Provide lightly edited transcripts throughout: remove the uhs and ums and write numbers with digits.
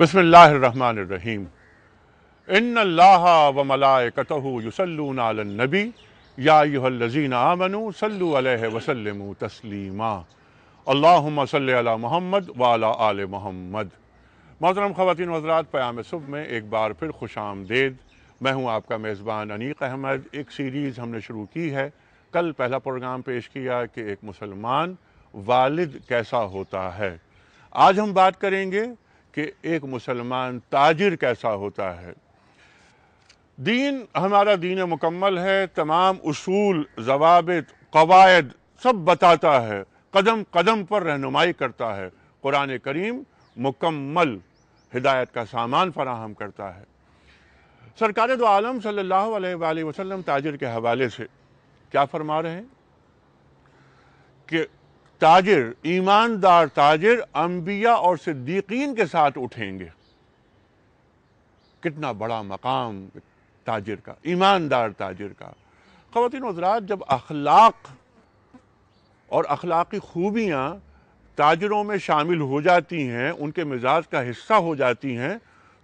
بسم اللہ الرحمن الرحیم ان اللہ و ملائکتہ یصلون علی النبی یا ایھا الذین آمنوا صلوا علیہ وسلموا تسلیما اللہم صلی علی محمد وعلی آل محمد۔ محترم خواتین و حضرات، پیام صبح میں ایک بار پھر خوش آمدید۔ میں ہوں آپ کا میزبان انیق احمد۔ ایک سیریز ہم نے شروع کی ہے۔ کل پہلا پروگرام پیش کیا کہ ایک مسلمان والد کیسا ہوتا ہے۔ آج ہم بات کریں گے کہ ایک مسلمان تاجر کیسا ہوتا ہے۔ دین ہمارا دین مکمل ہے، تمام اصول، ضوابط، قواعد سب بتاتا ہے، قدم قدم پر رہنمائی کرتا ہے۔ قرآن کریم مکمل ہدایت کا سامان فراہم کرتا ہے۔ سرکار دو عالم صلی اللہ علیہ وآلہ وسلم تاجر کے حوالے سے کیا فرما رہے ہیں کہ تاجر، ایماندار تاجر انبیاء اور صدیقین کے ساتھ اٹھیں گے۔ کتنا بڑا مقام تاجر کا، ایماندار تاجر کا۔ خواتین و حضرات، جب اخلاق اور اخلاقی خوبیاں تاجروں میں شامل ہو جاتی ہیں، ان کے مزاج کا حصہ ہو جاتی ہیں،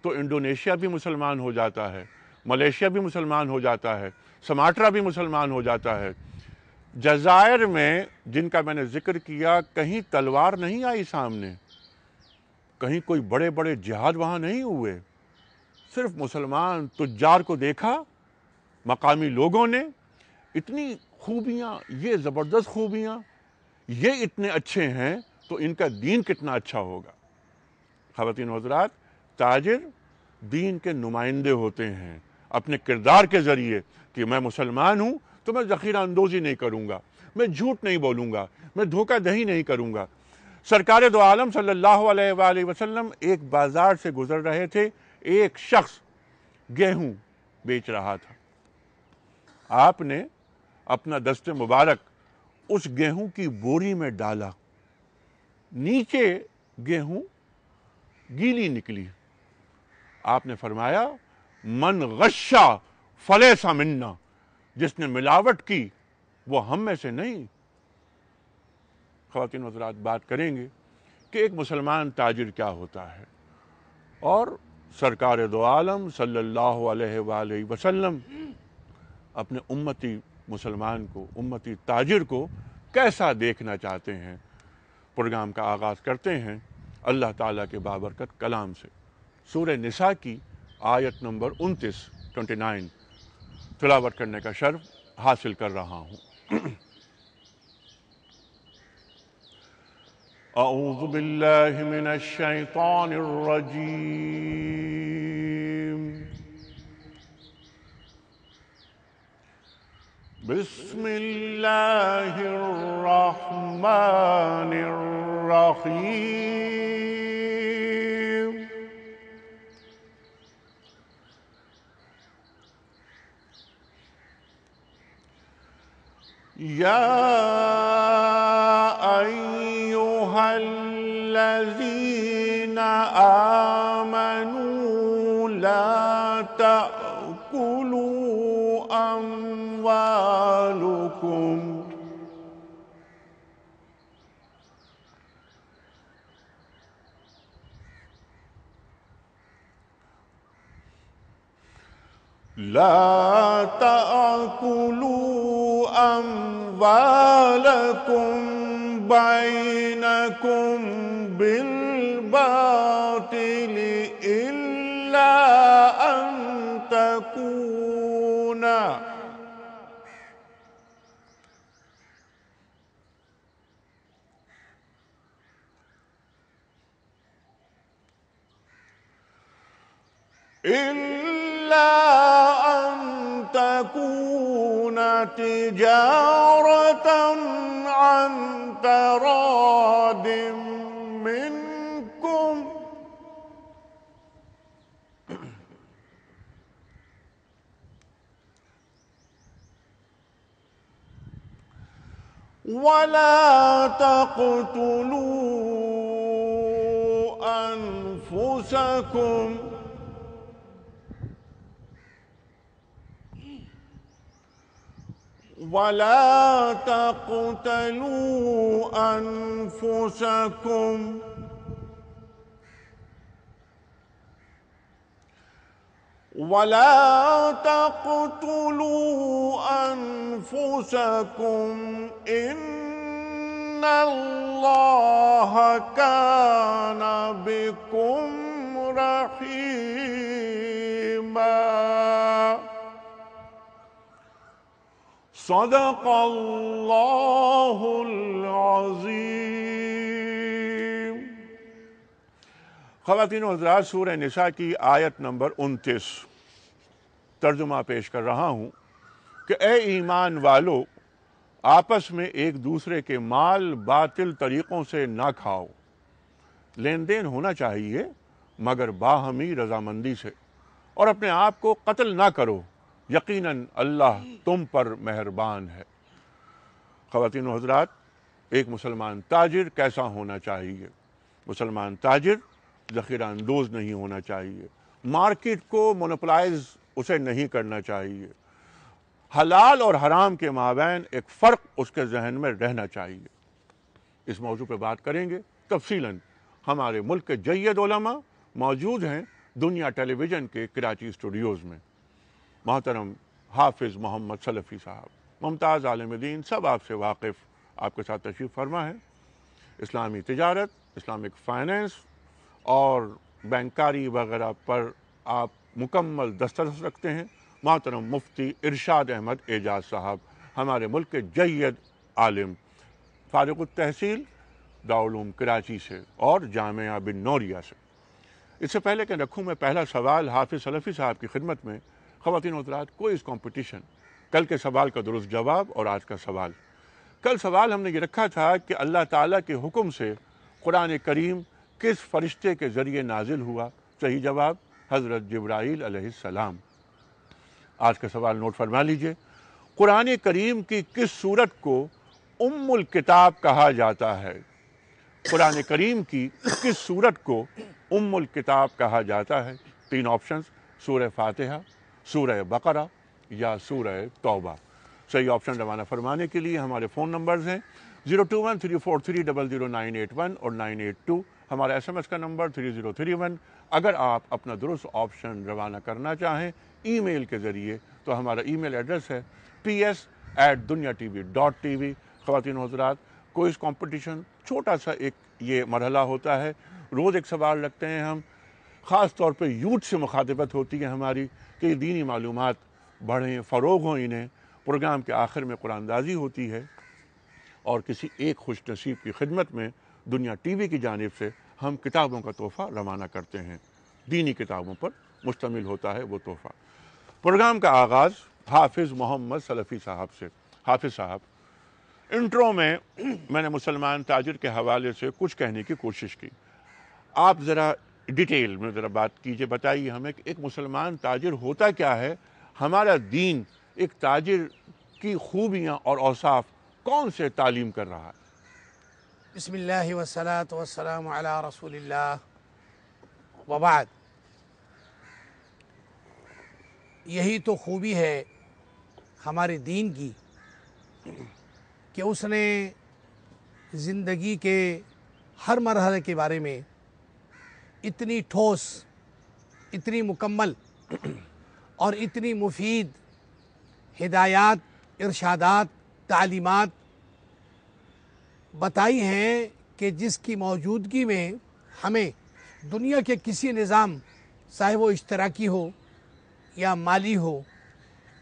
تو انڈونیشیا بھی مسلمان ہو جاتا ہے، ملیشیا بھی مسلمان ہو جاتا ہے، سماٹرا بھی مسلمان ہو جاتا ہے۔ جزائر میں جن کا میں نے ذکر کیا، کہیں تلوار نہیں آئی سامنے، کہیں کوئی بڑے بڑے جہاد وہاں نہیں ہوئے، صرف مسلمان تجار کو دیکھا مقامی لوگوں نے۔ اتنی خوبیاں، یہ زبردست خوبیاں، یہ اتنے اچھے ہیں تو ان کا دین کتنا اچھا ہوگا۔ خواتین و حضرات، تاجر دین کے نمائندے ہوتے ہیں اپنے کردار کے ذریعے کہ میں مسلمان ہوں تو میں ذخیرہ اندوزی نہیں کروں گا، میں جھوٹ نہیں بولوں گا، میں دھوکہ دہی نہیں کروں گا۔ سرکار دو عالم صلی اللہ علیہ وآلہ وسلم ایک بازار سے گزر رہے تھے، ایک شخص گیہوں بیچ رہا تھا۔ آپ نے اپنا دست مبارک اس گیہوں کی بوری میں ڈالا، نیچے گیہوں گیلی نکلی۔ آپ نے فرمایا، من غشا فلیس منا، جس نے ملاوٹ کی وہ ہم میں سے نہیں۔ خواتین و حضرات، بات کریں گے کہ ایک مسلمان تاجر کیا ہوتا ہے، اور سرکار دو عالم صلی اللہ علیہ وآلہ وسلم اپنے امتی مسلمان کو، امتی تاجر کو کیسا دیکھنا چاہتے ہیں۔ پروگرام کا آغاز کرتے ہیں اللہ تعالیٰ کے بابرکت کلام سے۔ سورہ نساء کی آیت نمبر 29 تلاوت کرنے کا شرف حاصل کر رہا ہوں۔ اعوذ باللہ من الشیطان الرجیم۔ بسم اللہ الرحمن الرحیم۔ یا ایھا الذین آمنوا لا تأکلوا اموالکم بینکم بالباطل الا ان تکون تجارة عن تراض منكم ولا تقتلوا أنفسكم ولا تقتلوا أنفسكم وَلَا تَقْتُلُوا أَنفُسَكُمْ إِنَّ اللَّهَ كَانَ بِكُمْ رَحِيمًا صدق اللہ العظیم۔ خواتین و حضرات، سورہ نساء کی آیت نمبر 29 ترجمہ پیش کر رہا ہوں کہ اے ایمان والو، آپس میں ایک دوسرے کے مال باطل طریقوں سے نہ کھاؤ، لین دین ہونا چاہیے مگر باہمی رضامندی سے، اور اپنے آپ کو قتل نہ کرو، یقیناً اللہ تم پر مہربان ہے۔ خواتین و حضرات، ایک مسلمان تاجر کیسا ہونا چاہیے؟ مسلمان تاجر ذخیرہ اندوز نہیں ہونا چاہیے، مارکیٹ کو مونوپلائز اسے نہیں کرنا چاہیے، حلال اور حرام کے مابین ایک فرق اس کے ذہن میں رہنا چاہیے۔ اس موضوع پہ بات کریں گے تفصیلاً۔ ہمارے ملک کے جید علماء موجود ہیں دنیا ٹیلی ویژن کے کراچی اسٹوڈیوز میں۔ محترم حافظ محمد سلفی صاحب، ممتاز عالم دین، سب آپ سے واقف، آپ کے ساتھ تشریف فرما ہے۔ اسلامی تجارت، اسلامک فائنینس اور بینکاری وغیرہ پر آپ مکمل دسترس رکھتے ہیں۔ محترم مفتی ارشاد احمد اعجاز صاحب، ہمارے ملک کے جید عالم، فارغ التحصیل دارالعلوم کراچی سے اور جامعہ بن نوریہ سے۔ اس سے پہلے کہ رکھوں میں پہلا سوال حافظ سلفی صاحب کی خدمت میں، خواتین و حضرات، کوئز کمپٹیشن، کل کے سوال کا درست جواب اور آج کا سوال۔ کل سوال ہم نے یہ رکھا تھا کہ اللہ تعالیٰ کے حکم سے قرآن کریم کس فرشتے کے ذریعے نازل ہوا؟ صحیح جواب حضرت جبرائیل علیہ السلام۔ آج کا سوال نوٹ فرما لیجئے، قرآن کریم کی کس سورت کو ام الکتاب کہا جاتا ہے؟ قرآن کریم کی کس سورت کو ام الکتاب کہا جاتا ہے؟ تین آپشنز، سورہ فاتحہ، سورہ بقرہ یا سورہ توبہ۔ صحیح آپشن روانہ فرمانے کے لیے ہمارے فون نمبرز ہیں 02134300981 اور 982، ہمارا ایس ایم ایس کا نمبر 3031۔ اگر آپ اپنا درست آپشن روانہ کرنا چاہیں ای میل کے ذریعے تو ہمارا ای میل ایڈریس ہے ps@dunyatv.tv۔ خواتین و حضرات، کوئز کمپٹیشن چھوٹا سا ایک یہ مرحلہ ہوتا ہے، روز ایک سوال رکھتے ہیں ہم، خاص طور پہ یوتھ سے مخاطبت ہوتی ہے ہماری کہ دینی معلومات بڑھیں، فروغ ہوں انہیں۔ پروگرام کے آخر میں قرآن اندازی ہوتی ہے اور کسی ایک خوش نصیب کی خدمت میں دنیا ٹی وی کی جانب سے ہم کتابوں کا تحفہ روانہ کرتے ہیں، دینی کتابوں پر مشتمل ہوتا ہے وہ تحفہ۔ پروگرام کا آغاز حافظ محمد سلفی صاحب سے۔ حافظ صاحب، انٹرو میں نے مسلمان تاجر کے حوالے سے کچھ کہنے کی کوشش کی، آپ ذرا ڈیٹیل میں ذرا بات کیجئے، بتائیے ہمیں کہ ایک مسلمان تاجر ہوتا کیا ہے، ہمارا دین ایک تاجر کی خوبیاں اور اوصاف کون سے تعلیم کر رہا ہے؟ بسم اللہ والصلاة والسلام علی رسول اللہ وبعد۔ یہی تو خوبی ہے ہمارے دین کی کہ اس نے زندگی کے ہر مرحلے کے بارے میں اتنی ٹھوس، اتنی مکمل اور اتنی مفید ہدایات، ارشادات، تعلیمات بتائی ہیں کہ جس کی موجودگی میں ہمیں دنیا کے کسی نظام، چاہے وہ اشتراکی ہو یا مالی ہو،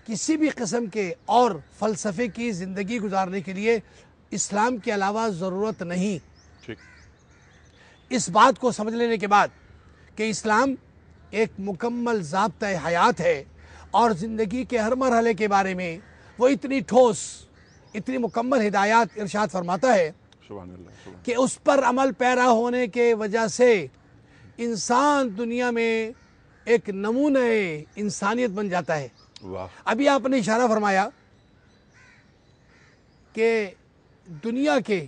کسی بھی قسم کے اور فلسفے کی زندگی گزارنے کے لیے اسلام کے علاوہ ضرورت نہیں۔ اس بات کو سمجھ لینے کے بعد کہ اسلام ایک مکمل ضابطۂ حیات ہے اور زندگی کے ہر مرحلے کے بارے میں وہ اتنی ٹھوس، اتنی مکمل ہدایات ارشاد فرماتا ہے سبحان اللہ، کہ اس پر عمل پیرا ہونے کے وجہ سے انسان دنیا میں ایک نمونہ انسانیت بن جاتا ہے۔ واہ، ابھی آپ نے اشارہ فرمایا کہ دنیا کے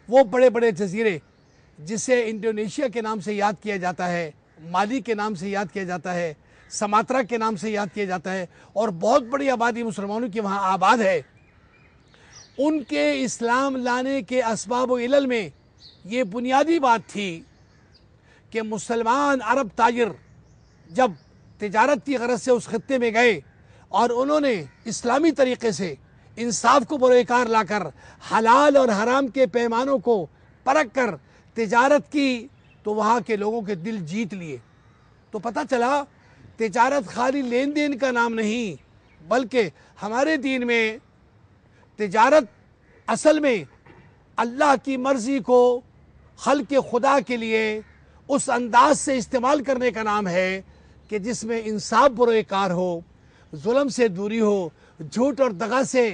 وہ بڑے بڑے جزیرے جسے انڈونیشیا کے نام سے یاد کیا جاتا ہے، مالی کے نام سے یاد کیا جاتا ہے، سماترا کے نام سے یاد کیا جاتا ہے، اور بہت بڑی آبادی مسلمانوں کی وہاں آباد ہے، ان کے اسلام لانے کے اسباب و علل میں یہ بنیادی بات تھی کہ مسلمان عرب تاجر جب تجارت کی غرض سے اس خطے میں گئے اور انہوں نے اسلامی طریقے سے انصاف کو بروئے کار لا کر حلال اور حرام کے پیمانوں کو پرکھ کر تجارت کی تو وہاں کے لوگوں کے دل جیت لیے. تو پتہ چلا تجارت خالی لین دین کا نام نہیں، بلکہ ہمارے دین میں تجارت اصل میں اللہ کی مرضی کو خلق خدا کے لیے اس انداز سے استعمال کرنے کا نام ہے کہ جس میں انصاف بروئے کار ہو، ظلم سے دوری ہو، جھوٹ اور دغا سے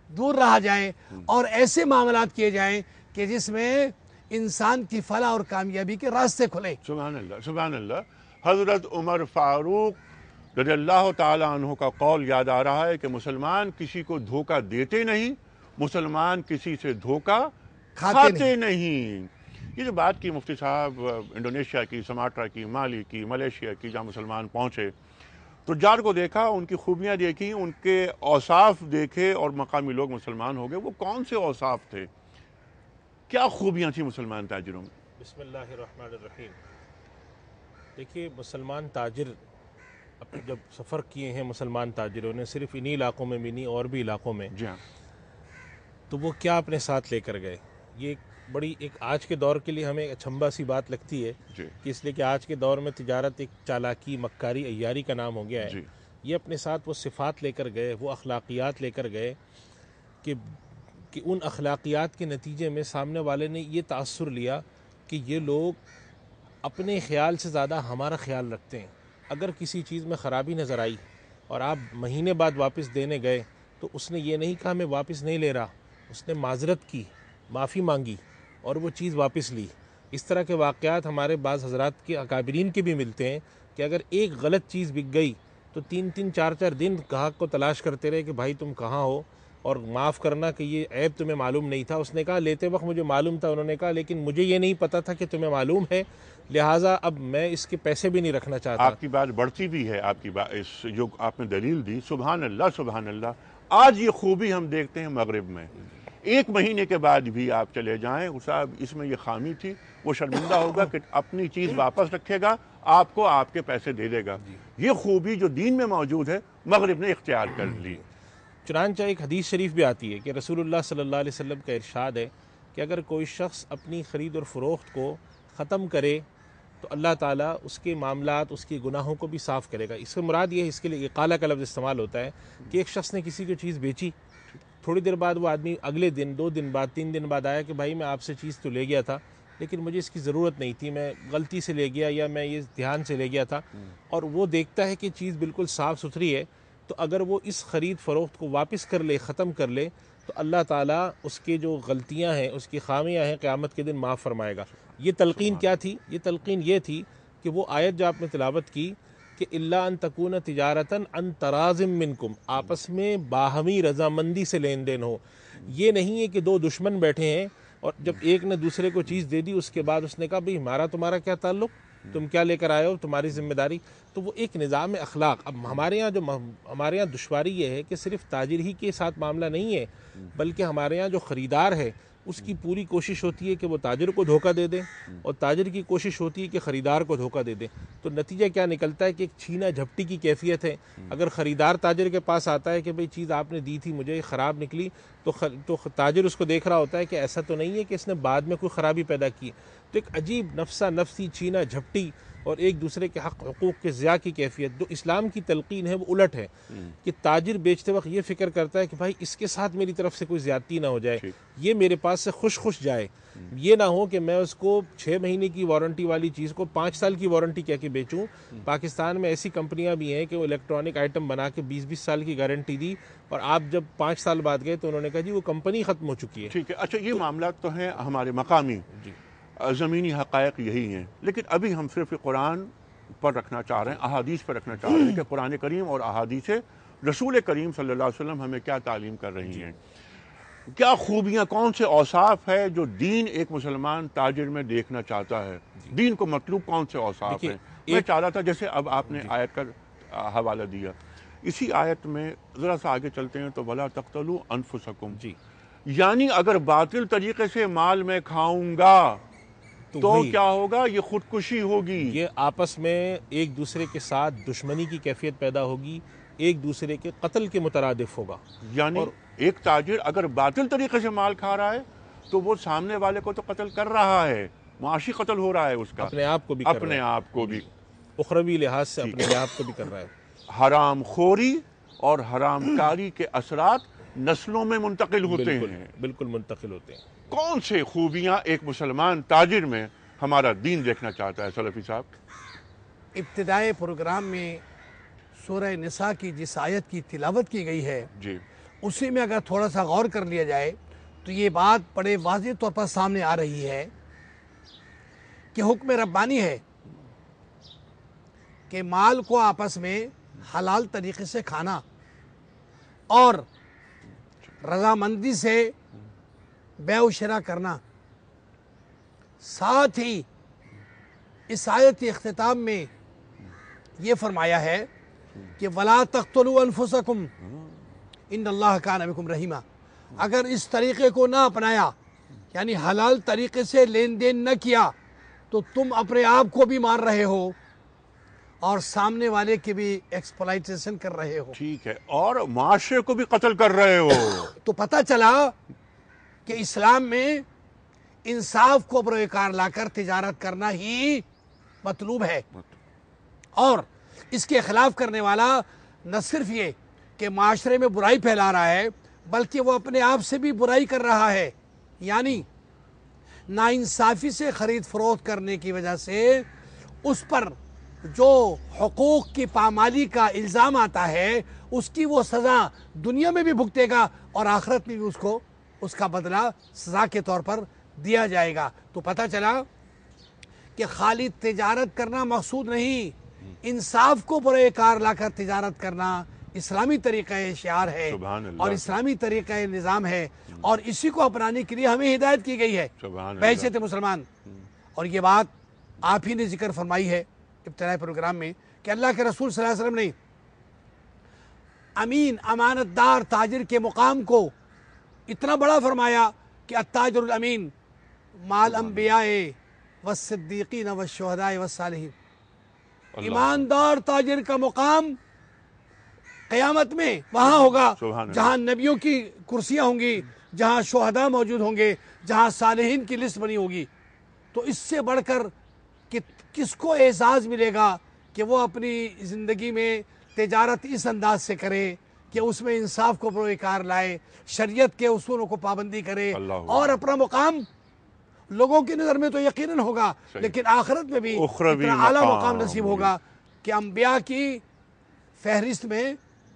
دور رہا جائے اور ایسے معاملات کیے جائیں کہ جس میں انسان کی فلاح اور کامیابی کے راستے کھلیں. سبحان اللہ، سبحان اللہ. حضرت عمر فاروق رضی اللہ تعالیٰ عنہ کا قول یاد آ رہا ہے کہ مسلمان کسی کو دھوکہ دیتے نہیں، مسلمان کسی سے دھوکہ کھاتے نہیں. یہ جو بات کی مفتی صاحب انڈونیشیا کی، سماٹرا کی، مالی کی، ملیشیا کی، جہاں مسلمان پہنچے، تجار کو دیکھا، ان کی خوبیاں دیکھی، ان کے اوصاف دیکھے اور مقامی لوگ مسلمان ہو گئے. وہ کون سے اوصاف تھے؟ کیا خوبیاں تھیں مسلمان تاجروں میں؟ بسم اللہ الرحمن الرحیم. دیکھیے، مسلمان تاجر جب سفر کیے ہیں مسلمان تاجروں نے، صرف انہی علاقوں میں بھی نہیں اور بھی علاقوں میں، جی ہاں. تو وہ کیا اپنے ساتھ لے کر گئے؟ یہ ایک آج کے دور کے لیے ہمیں اچھمبا سی بات لگتی ہے جی. کہ اس لیے کہ آج کے دور میں تجارت ایک چالاکی، مکاری، عیاری کا نام ہو گیا ہے. جی. یہ اپنے ساتھ وہ صفات لے کر گئے، وہ اخلاقیات لے کر گئے کہ ان اخلاقیات کے نتیجے میں سامنے والے نے یہ تاثر لیا کہ یہ لوگ اپنے خیال سے زیادہ ہمارا خیال رکھتے ہیں. اگر کسی چیز میں خرابی نظر آئی اور آپ مہینے بعد واپس دینے گئے تو اس نے یہ نہیں کہا میں واپس نہیں لے رہا، اس نے معذرت کی، معافی مانگی اور وہ چیز واپس لی. اس طرح کے واقعات ہمارے بعض حضرات کے اکابرین کے بھی ملتے ہیں کہ اگر ایک غلط چیز بک گئی تو 3-4 دن گاہک کو تلاش کرتے رہے کہ بھائی تم کہاں ہو اور معاف کرنا کہ یہ عیب تمہیں معلوم نہیں تھا. اس نے کہا لیتے وقت مجھے معلوم تھا، انہوں نے کہا لیکن مجھے یہ نہیں پتا تھا کہ تمہیں معلوم ہے، لہٰذا اب میں اس کے پیسے بھی نہیں رکھنا چاہتا. آپ کی بات بڑھتی بھی ہے، آپ کی بات جو آپ نے دلیل دی. سبحان اللہ، سبحان اللہ. آج یہ خوبی ہم دیکھتے ہیں مغرب میں. 1 مہینے کے بعد بھی آپ چلے جائیں، صاحب اس میں یہ خامی تھی، وہ شرمندہ ہوگا کہ اپنی چیز واپس رکھے گا، آپ کو آپ کے پیسے دے دے گا. یہ خوبی جو دین میں موجود ہے مغرب نے اختیار کر لی. چنانچہ ایک حدیث شریف بھی آتی ہے کہ رسول اللہ صلی اللہ علیہ وسلم کا ارشاد ہے کہ اگر کوئی شخص اپنی خرید اور فروخت کو ختم کرے تو اللہ تعالیٰ اس کے معاملات، اس کے گناہوں کو بھی صاف کرے گا. اس سے مراد یہ ہے، اس کے لیے اقالہ کا لفظ استعمال ہوتا ہے کہ ایک شخص نے کسی کو چیز بیچی، تھوڑی دیر بعد وہ آدمی اگلے دن، 2 دن بعد، 3 دن بعد آیا کہ بھائی میں آپ سے چیز تو لے گیا تھا لیکن مجھے اس کی ضرورت نہیں تھی، میں غلطی سے لے گیا یا میں یہ دھیان سے لے گیا تھا، اور وہ دیکھتا ہے کہ چیز بالکل صاف ستھری ہے، تو اگر وہ اس خرید فروخت کو واپس کر لے، ختم کر لے، تو اللہ تعالیٰ اس کے جو غلطیاں ہیں، اس کی خامیاں ہیں، قیامت کے دن معاف فرمائے گا. یہ تلقین کیا تھی؟ یہ تلقین یہ تھی کہ وہ آیت جو آپ نے تلاوت کی کہ الا ان تکون تجارتاً عن تراض منکم، آپس میں باہمی رضامندی سے لین دین ہو. یہ نہیں ہے کہ 2 دشمن بیٹھے ہیں اور جب ایک نے دوسرے کو چیز دے دی، اس کے بعد اس نے کہا بھئی ہمارا تمہارا کیا تعلق، تم کیا لے کر آئے ہو، تمہاری ذمہ داری. تو وہ ایک نظام اخلاق. اب ہمارے یہاں دشواری یہ ہے کہ صرف تاجر ہی کے ساتھ معاملہ نہیں ہے، بلکہ ہمارے یہاں جو خریدار ہے اس کی پوری کوشش ہوتی ہے کہ وہ تاجر کو دھوکہ دے دیں اور تاجر کی کوشش ہوتی ہے کہ خریدار کو دھوکہ دے دیں. تو نتیجہ کیا نکلتا ہے کہ ایک چھینا جھپٹی کی کیفیت ہے. اگر خریدار تاجر کے پاس آتا ہے کہ بھئی چیز آپ نے دی تھی مجھے خراب نکلی، تو تاجر اس کو دیکھ رہا ہوتا ہے کہ ایسا تو نہیں ہے کہ اس نے بعد میں کوئی خرابی پیدا کی. تو ایک عجیب نفسا نفسی چھینا جھپٹی اور ایک دوسرے کے حق حقوق کے ضیاع کی کیفیت. جو اسلام کی تلقین ہے وہ الٹ ہے کہ تاجر بیچتے وقت یہ فکر کرتا ہے کہ بھائی اس کے ساتھ میری طرف سے کوئی زیادتی نہ ہو جائے، یہ میرے پاس سے خوش جائے. یہ نہ ہو کہ میں اس کو 6 مہینے کی وارنٹی والی چیز کو 5 سال کی وارنٹی کہہ کے بیچوں. پاکستان میں ایسی کمپنیاں بھی ہیں کہ وہ الیکٹرانک آئٹم بنا کے 20 سال کی گارنٹی دی اور آپ جب 5 سال بعد گئے تو انہوں نے کہا جی وہ کمپنی ختم ہو چکی ہے. ٹھیک ہے. اچھا، یہ معاملات تو ہیں ہمارے مقامی زمینی حقائق یہی ہیں، لیکن ابھی ہم صرف قرآن پر رکھنا چاہ رہے ہیں، احادیث پر رکھنا چاہ رہے ہیں کہ قرآن کریم اور احادیث رسول کریم صلی اللہ علیہ وسلم ہمیں کیا تعلیم کر رہی ہیں. کیا خوبیاں، کون سے اوصاف ہے جو دین ایک مسلمان تاجر میں دیکھنا چاہتا ہے؟ دین کو مطلوب کون سے اوصاف ہیں؟ میں چاہ رہا تھا جیسے اب آپ نے آیت کا حوالہ دیا، اسی آیت میں ذرا سا آگے چلتے ہیں تو وَلَا تَقْتُلُوا أَنفُسَكُمْ، یعنی اگر باطل طریقے سے مال میں کھاؤں گا تو کیا ہوگا؟ یہ خودکشی ہوگی، یہ آپس میں ایک دوسرے کے ساتھ دشمنی کی کیفیت پیدا ہوگی، ایک دوسرے کے قتل کے مترادف ہوگا۔ یعنی ایک تاجر اگر باطل طریقے سے مال کھا رہا ہے تو وہ سامنے والے کو تو قتل کر رہا ہے، معاشی قتل ہو رہا ہے اس کا، اپنے آپ کو بھی اپنے آپ کو بھی، اخروی لحاظ سے اپنے آپ کو بھی کر رہا ہے۔ حرام خوری اور حرام کاری کے اثرات نسلوں میں منتقل ہوتے ہیں۔ بالکل منتقل ہوتے ہیں۔ کون سے خوبیاں ایک مسلمان تاجر میں ہمارا دین دیکھنا چاہتا ہے سلفی صاحب؟ ابتدائے پروگرام میں سورہ نساء کی جس آیت کی تلاوت کی گئی ہے جی، اسی میں اگر تھوڑا سا غور کر لیا جائے تو یہ بات بڑے واضح طور پر سامنے آ رہی ہے کہ حکم ربانی ہے کہ مال کو آپس میں حلال طریقے سے کھانا اور رضامندی سے بیع و شراء کرنا۔ ساتھ ہی اس آیت اختتام میں یہ فرمایا ہے کہ وَلَا تَقْتُلُوا أَنفُسَكُمْ إِنَّ اللَّهَ كَانَ بِكُمْ رَحِيمًا۔ اگر اس طریقے کو نہ اپنایا، یعنی حلال طریقے سے لین دین نہ کیا، تو تم اپنے آپ کو بھی مار رہے ہو اور سامنے والے کی بھی ایکسپلائٹیشن کر رہے ہو، ٹھیک ہے، اور معاشرے کو بھی قتل کر رہے ہو۔ تو پتہ چلا کہ اسلام میں انصاف کو بروئے کار لا کر تجارت کرنا ہی مطلوب ہے، اور اس کے خلاف کرنے والا نہ صرف یہ کہ معاشرے میں برائی پھیلا رہا ہے بلکہ وہ اپنے آپ سے بھی برائی کر رہا ہے۔ یعنی ناانصافی سے خرید فروخت کرنے کی وجہ سے اس پر جو حقوق کی پامالی کا الزام آتا ہے اس کی وہ سزا دنیا میں بھی بھگتے گا اور آخرت میں بھی اس کو اس کا بدلہ سزا کے طور پر دیا جائے گا۔ تو پتہ چلا کہ خالی تجارت کرنا مقصود نہیں، انصاف کو برائے کار لا کر تجارت کرنا اسلامی طریقہ شعار ہے اور اسلامی طریقہ نظام ہے، اور اسی کو اپنانے کے لیے ہمیں ہدایت کی گئی ہے بحیثیت مسلمان۔ اور یہ بات آپ ہی نے ذکر فرمائی ہے ابتدائی پروگرام میں کہ اللہ کے رسول صلی اللہ علیہ وسلم نے امین امانت دار تاجر کے مقام کو اتنا بڑا فرمایا کہ التاجر الامین مال انبیاء والصدیقین والشہداء والصالحین۔ ایماندار تاجر کا مقام قیامت میں وہاں ہوگا جہاں نبیوں کی کرسیاں ہوں گی، جہاں شہداء موجود ہوں گے، جہاں صالحین کی لسٹ بنی ہوگی۔ تو اس سے بڑھ کر کس کو اعزاز ملے گا کہ وہ اپنی زندگی میں تجارت اس انداز سے کرے کہ اس میں انصاف کو بروئے کار لائے، شریعت کے اصولوں کو پابندی کرے، اور اپنا مقام لوگوں کی نظر میں تو یقیناً ہوگا لیکن آخرت میں بھی اتنا اعلیٰ مقام نصیب ہوگا کہ انبیاء کی فہرست میں،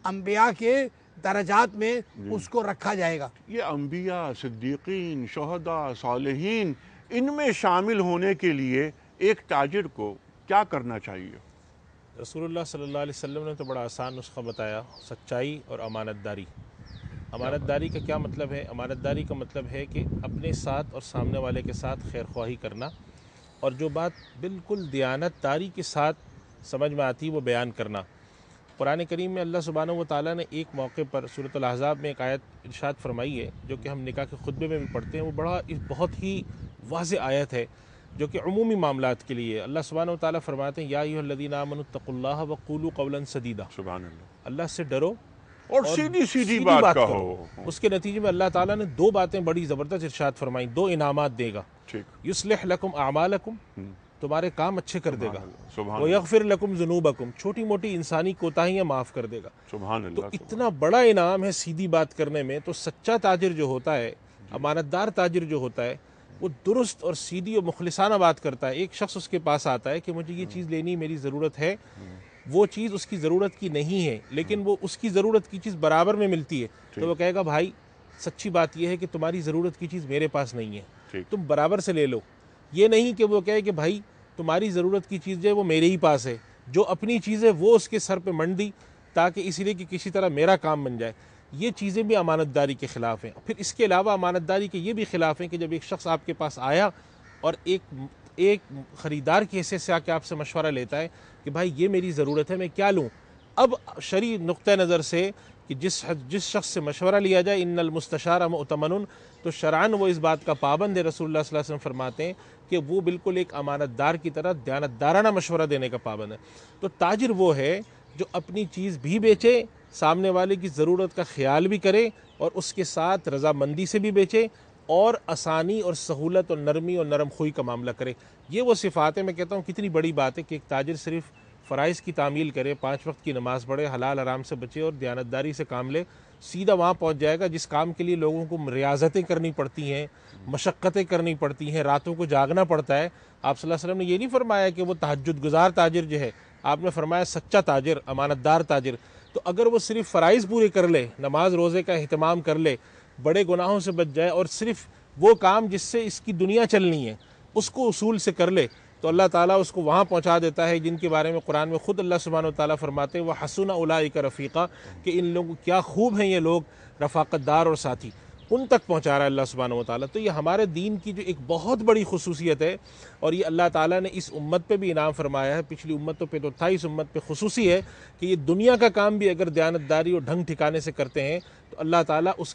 انبیاء کے درجات میں اس کو رکھا جائے گا۔ یہ انبیاء، صدیقین، شہداء، صالحین، ان میں شامل ہونے کے لیے ایک تاجر کو کیا کرنا چاہیے؟ رسول اللہ صلی اللہ علیہ وسلم نے تو بڑا آسان نسخہ بتایا، سچائی اور امانت داری۔ امانت داری کا کیا مطلب ہے؟ امانت داری کا مطلب ہے کہ اپنے ساتھ اور سامنے والے کے ساتھ خیر خواہی کرنا، اور جو بات بالکل دیانت داری کے ساتھ سمجھ میں آتی وہ بیان کرنا۔ قرآن کریم میں اللہ سبحانہ و تعالیٰ نے ایک موقع پر سورۃ الاحزاب میں ایک آیت ارشاد فرمائی ہے جو کہ ہم نکاح کے خطبے میں بھی پڑھتے ہیں، وہ بہت ہی واضح آیت ہے جو کہ عمومی معاملات کے لیے اللہ سبحانہ و تعالیٰ فرماتے ہیں یا ایھا الذین آمنوا اتقوا اللہ وقولوا قولا سدیدا۔ سبحان اللہ، اللہ سے ڈرو اور سیدھی بات کہو۔ اس کے نتیجے میں اللہ تعالیٰ نے دو باتیں بڑی زبردست ارشاد فرمائیں، دو انعامات دے گا۔ یصلح لکم اعمالکم، تمہارے کام اچھے کر دے گا، ویغفر لکم ذنوبکم، چھوٹی موٹی انسانی کوتاہیاں معاف کر دے گا۔ تو اتنا بڑا انعام ہے سیدھی بات کرنے میں۔ تو سچا تاجر جو ہوتا ہے، امانت دار تاجر جو ہوتا ہے، وہ درست اور سیدھی اور مخلصانہ بات کرتا ہے۔ ایک شخص اس کے پاس آتا ہے کہ مجھے یہ چیز لینی، میری ضرورت ہے، وہ چیز اس کی ضرورت کی نہیں ہے لیکن وہ اس کی ضرورت کی چیز برابر میں ملتی ہے، تو وہ کہے گا بھائی سچی بات یہ ہے کہ تمہاری ضرورت کی چیز میرے پاس نہیں ہے، تم برابر سے لے لو۔ یہ نہیں کہ وہ کہے کہ بھائی تمہاری ضرورت کی چیز جو ہے وہ میرے ہی پاس ہے، جو اپنی چیز ہے وہ اس کے سر پہ منڈ دی تاکہ اس لیے کہ کسی طرح میرا کام بن جائے۔ یہ چیزیں بھی امانت داری کے خلاف ہیں۔ پھر اس کے علاوہ امانت داری کے یہ بھی خلاف ہیں کہ جب ایک شخص آپ کے پاس آیا اور ایک خریدار کی حیثیت سے آ کے آپ سے مشورہ لیتا ہے کہ بھائی یہ میری ضرورت ہے، میں کیا لوں، اب شرعی نقطہ نظر سے کہ جس شخص سے مشورہ لیا جائے ان المستشار مؤتمن، تو شرعاً وہ اس بات کا پابند ہے۔ رسول اللہ صلی اللہ علیہ وسلم فرماتے ہیں کہ وہ بالکل ایک امانت دار کی طرح دیانتدارانہ مشورہ دینے کا پابند ہے۔ تو تاجر وہ ہے جو اپنی چیز بھی بیچے، سامنے والے کی ضرورت کا خیال بھی کرے، اور اس کے ساتھ رضامندی سے بھی بیچے، اور آسانی اور سہولت اور نرمی اور نرم خوئی کا معاملہ کرے۔ یہ وہ صفات ہے، میں کہتا ہوں کتنی بڑی بات ہے کہ ایک تاجر صرف فرائض کی تعمیل کرے، 5 وقت کی نماز پڑھے، حلال حرام سے بچے اور دیانتداری سے کام لے، سیدھا وہاں پہنچ جائے گا جس کام کے لیے لوگوں کو ریاضتیں کرنی پڑتی ہیں، مشقتیں کرنی پڑتی ہیں، راتوں کو جاگنا پڑتا ہے۔ آپ صلی اللہ علیہ وسلم نے یہ نہیں فرمایا کہ وہ تہجد گزار تاجر جو ہے، آپ نے فرمایا سچا تاجر، امانت دار تاجر۔ تو اگر وہ صرف فرائض پورے کر لے، نماز روزے کا اہتمام کر لے، بڑے گناہوں سے بچ جائے، اور صرف وہ کام جس سے اس کی دنیا چلنی ہے اس کو اصول سے کر لے، تو اللہ تعالیٰ اس کو وہاں پہنچا دیتا ہے جن کے بارے میں قرآن میں خود اللہ سبحانہ وتعالیٰ فرماتے ہیں وَحَسُنَ أُولَٰئِكَ رَفِيقًا، کہ ان لوگوں کیا خوب ہیں یہ لوگ رفاقت دار اور ساتھی، ان تک پہنچا رہا ہے اللہ سبحانہ وتعالیٰ۔ تو یہ ہمارے دین کی جو ایک بہت بڑی خصوصیت ہے، اور یہ اللہ تعالیٰ نے اس امت پہ بھی انعام فرمایا ہے، پچھلی امتوں پہ تو تھا، اس امت پہ خصوصی ہے کہ یہ دنیا کا کام بھی اگر دیانتداری اور ڈھنگ ٹھکانے سے کرتے ہیں تو اللہ تعالیٰ اس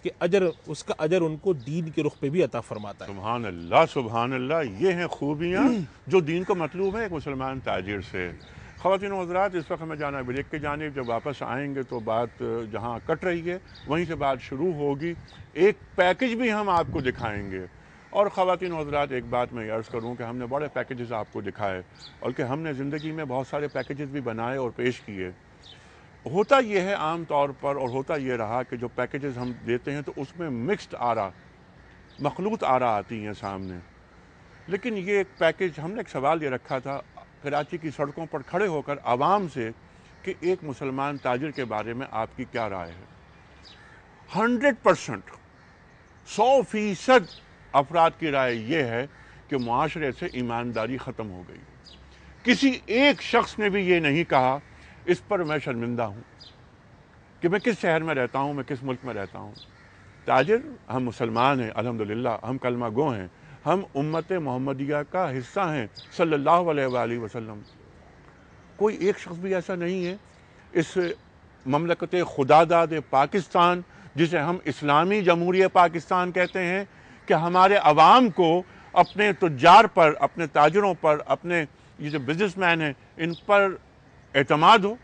کا اجر ان کو دین کے رخ پہ بھی عطا فرماتا ہے۔ سبحان اللہ، سبحان اللہ، یہ ہیں خوبیاں جو دین کو مطلوب ہے ایک مسلمان تاجر سے۔ خواتین و حضرات، اس وقت ہمیں جانا بریک کی جانب، جب واپس آئیں گے تو بات جہاں کٹ رہی ہے وہیں سے بات شروع ہوگی۔ ایک پیکج بھی ہم آپ کو دکھائیں گے، اور خواتین و حضرات ایک بات میں عرض کروں کہ ہم نے بڑے پیکیجز آپ کو دکھائے، بلکہ ہم نے زندگی میں بہت سارے پیکیجز بھی بنائے اور پیش کیے۔ ہوتا یہ ہے عام طور پر، اور ہوتا یہ رہا کہ جو پیکیجز ہم دیتے ہیں تو اس میں مکسڈ آرا، مخلوط آرا آتی ہیں سامنے، لیکن یہ ایک پیکیج ہم نے ایک سوال یہ رکھا تھا کراچی کی سڑکوں پر کھڑے ہو کر عوام سے کہ ایک مسلمان تاجر کے بارے میں آپ کی کیا رائے ہے۔ 100%، 100% افراد کی رائے یہ ہے کہ معاشرے سے ایمانداری ختم ہو گئی۔ کسی ایک شخص نے بھی یہ نہیں کہا۔ اس پر میں شرمندہ ہوں کہ میں کس شہر میں رہتا ہوں، میں کس ملک میں رہتا ہوں۔ تاجر ہم مسلمان ہیں، الحمدللہ ہم کلمہ گو ہیں، ہم امت محمدیہ کا حصہ ہیں صلی اللہ علیہ وآلہ وسلم۔ کوئی ایک شخص بھی ایسا نہیں ہے اس مملکت خداداد پاکستان، جسے ہم اسلامی جمہوریہ پاکستان کہتے ہیں، کہ ہمارے عوام کو اپنے تجار پر، اپنے تاجروں پر، اپنے یہ جو بزنس مین ہیں ان پر اعتماد ہو۔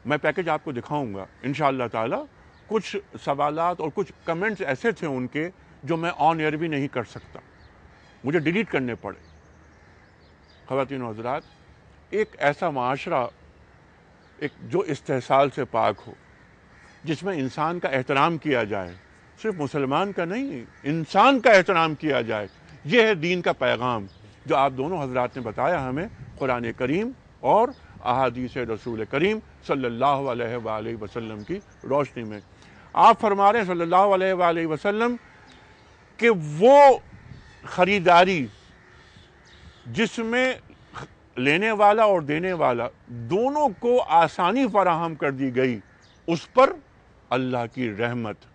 میں پیکج آپ کو دکھاؤں گا انشاءاللہ تعالی۔ کچھ سوالات اور کچھ کمنٹس ایسے تھے ان کے جو میں آن ایئر بھی نہیں کر سکتا، مجھے ڈیلیٹ کرنے پڑے۔ خواتین و حضرات، ایک ایسا معاشرہ ایک جو استحصال سے پاک ہو، جس میں انسان کا احترام کیا جائے، صرف مسلمان کا نہیں، انسان کا احترام کیا جائے، یہ ہے دین کا پیغام جو آپ دونوں حضرات نے بتایا ہمیں قرآن کریم اور احادیث رسول کریم صلی اللہ علیہ وآلہ وسلم کی روشنی میں۔ آپ فرما رہے ہیں صلی اللہ علیہ وآلہ وسلم کہ وہ خریداری جس میں لینے والا اور دینے والا دونوں کو آسانی فراہم کر دی گئی، اس پر اللہ کی رحمت،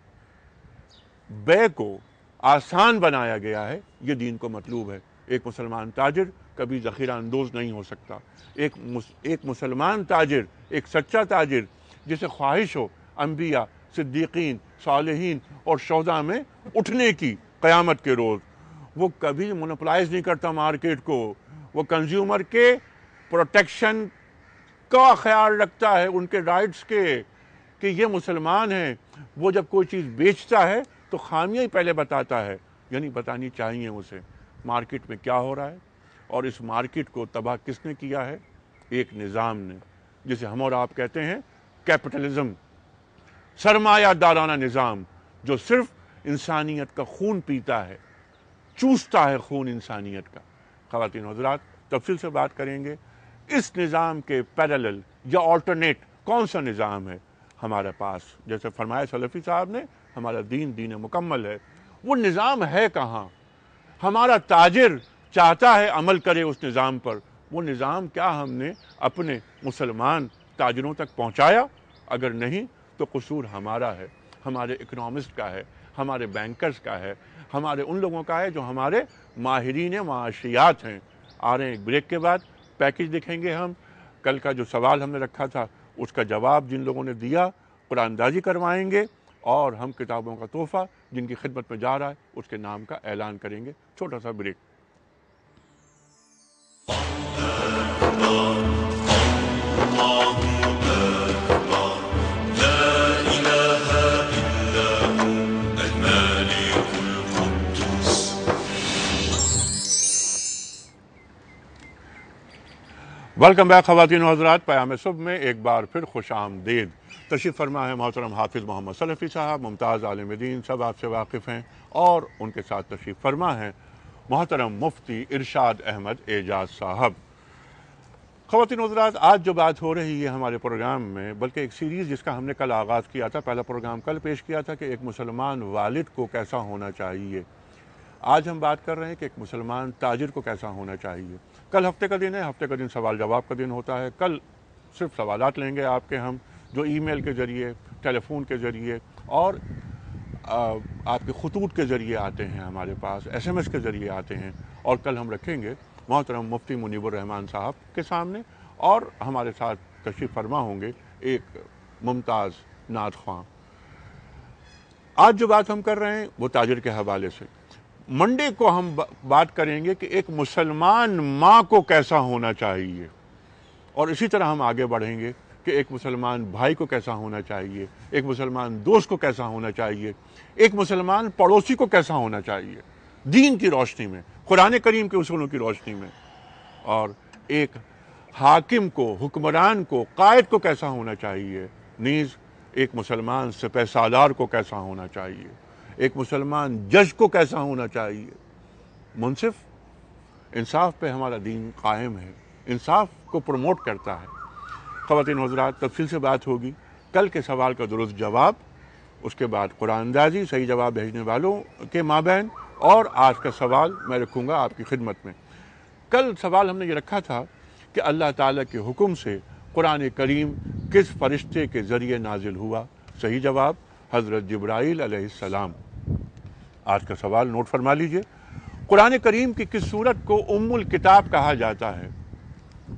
بے کو آسان بنایا گیا ہے، یہ دین کو مطلوب ہے۔ ایک مسلمان تاجر کبھی ذخیرہ اندوز نہیں ہو سکتا۔ ایک مسلمان تاجر، ایک سچا تاجر جسے خواہش ہو انبیاء، صدیقین، صالحین اور شہداء میں اٹھنے کی قیامت کے روز، وہ کبھی مونوپلائز نہیں کرتا مارکیٹ کو، وہ کنزیومر کے پروٹیکشن کا خیال رکھتا ہے، ان کے رائٹس کے، کہ یہ مسلمان ہیں۔ وہ جب کوئی چیز بیچتا ہے تو خامیاں ہی پہلے بتاتا ہے، یعنی بتانی چاہیے اسے مارکیٹ میں کیا ہو رہا ہے، اور اس مارکیٹ کو تباہ کس نے کیا ہے؟ ایک نظام نے، جسے ہم اور آپ کہتے ہیں کیپٹلزم، سرمایہ دارانہ نظام، جو صرف انسانیت کا خون پیتا ہے، چوستا ہے خون انسانیت کا۔ خواتین و حضرات، تفصیل سے بات کریں گے اس نظام کے پیرالل یا آلٹرنیٹ کون سا نظام ہے ہمارے پاس۔ جیسے فرمایا سلفی صاحب نے، ہمارا دین مکمل ہے۔ وہ نظام ہے کہاں؟ ہمارا تاجر چاہتا ہے عمل کرے اس نظام پر، وہ نظام کیا ہم نے اپنے مسلمان تاجروں تک پہنچایا؟ اگر نہیں تو قصور ہمارا ہے، ہمارے اکنامسٹ کا ہے، ہمارے بینکرز کا ہے، ہمارے ان لوگوں کا ہے جو ہمارے ماہرین معاشیات ہیں۔ آ رہے ہیں ایک بریک کے بعد، پیکج دکھیں گے ہم۔ کل کا جو سوال ہم نے رکھا تھا اس کا جواب جن لوگوں نے دیا قرآن اندازی کروائیں گے اور ہم کتابوں کا تحفہ جن کی خدمت میں جا رہا ہے اس کے نام کا اعلان کریں گے. چھوٹا سا بریک. ویلکم بیک خواتین و حضرات. پیام صبح میں ایک بار پھر خوش آمدید. تشریف فرما ہے محترم حافظ محمد سلفی صاحب، ممتاز عالم دین، سب آپ سے واقف ہیں، اور ان کے ساتھ تشریف فرما ہے محترم مفتی ارشاد احمد اعجاز صاحب. خواتین و حضرات، آج جو بات ہو رہی ہے ہمارے پروگرام میں، بلکہ ایک سیریز جس کا ہم نے کل آغاز کیا تھا، پہلا پروگرام کل پیش کیا تھا کہ ایک مسلمان والد کو کیسا ہونا چاہیے. آج ہم بات کر رہے ہیں کہ ایک مسلمان تاجر کو کیسا ہونا چاہیے. کل ہفتے کا دن ہے، ہفتے کا دن سوال جواب کا دن ہوتا ہے. کل صرف سوالات لیں گے آپ کے ہم، جو ای میل کے ذریعے، ٹیلی فون کے ذریعے اور آپ کے خطوط کے ذریعے آتے ہیں ہمارے پاس، ایس ایم ایس کے ذریعے آتے ہیں. اور کل ہم رکھیں گے محترم مفتی منیب الرحمان صاحب کے سامنے، اور ہمارے ساتھ تشریف فرما ہوں گے ایک ممتاز نعت خواں. آج جو بات ہم کر رہے ہیں وہ تاجر کے حوالے سے. منڈے کو ہم بات کریں گے کہ ایک مسلمان ماں کو کیسا ہونا چاہیے، اور اسی طرح ہم آگے بڑھیں گے کہ ایک مسلمان بھائی کو کیسا ہونا چاہیے، ایک مسلمان دوست کو کیسا ہونا چاہیے، ایک مسلمان پڑوسی کو کیسا ہونا چاہیے دین کی روشنی میں، قرآن کریم کے اصولوں کی روشنی میں، اور ایک حاکم کو، حکمران کو، قائد کو کیسا ہونا چاہیے، نیز ایک مسلمان سپہ سالار کو کیسا ہونا چاہیے، ایک مسلمان جج کو کیسا ہونا چاہیے، منصف. انصاف پہ ہمارا دین قائم ہے، انصاف کو پروموٹ کرتا ہے. خواتین و حضرات، تفصیل سے بات ہوگی. کل کے سوال کا درست جواب، اس کے بعد قرآن اندازی صحیح جواب بھیجنے والوں کے مابین، اور آج کا سوال میں رکھوں گا آپ کی خدمت میں. کل سوال ہم نے یہ رکھا تھا کہ اللہ تعالیٰ کے حکم سے قرآن کریم کس فرشتے کے ذریعے نازل ہوا؟ صحیح جواب حضرت جبرائیل علیہ السلام. آج کا سوال نوٹ فرما لیجئے. قرآن کریم کی کس سورت کو ام الکتاب کہا جاتا ہے؟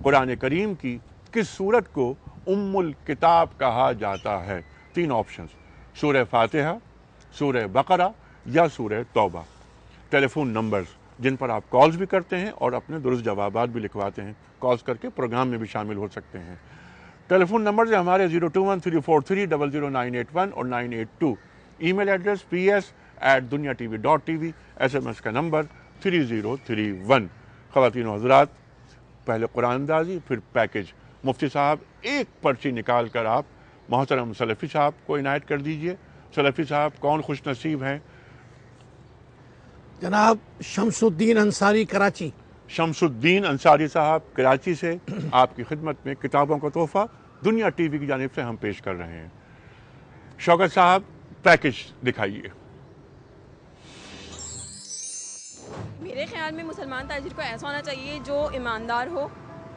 قرآن کریم کی کس سورت کو ام الکتاب کہا جاتا ہے؟ 3 آپشنز: سورہ فاتحہ، سورہ بقرہ یا سورہ توبہ. ٹیلی فون نمبرز جن پر آپ کالز بھی کرتے ہیں اور اپنے درست جوابات بھی لکھواتے ہیں، کالز کر کے پروگرام میں بھی شامل ہو سکتے ہیں. ٹیلی فون نمبرز ہیں ہمارے 021-343-00981 اور 982. E mail address ps@duniatv.tv. ایس ایم ایس کا نمبر 3031. خواتین و حضرات، پہلے قرآن اندازی پھر پیکج. مفتی صاحب ایک پرچی نکال کر آپ محترم سلفی صاحب کو عنایت کر دیجئے. سلفی صاحب کون خوش نصیب ہیں؟ جناب شمس الدین انصاری، کراچی. شمس الدین انصاری صاحب کراچی سے آپ کی خدمت میں کتابوں کا تحفہ دنیا ٹی وی کی جانب سے ہم پیش کر رہے ہیں. شوکت صاحب پیکج دکھائیے. میرے خیال میں مسلمان تاجر کو ایسا ہونا چاہیے جو ایماندار ہو،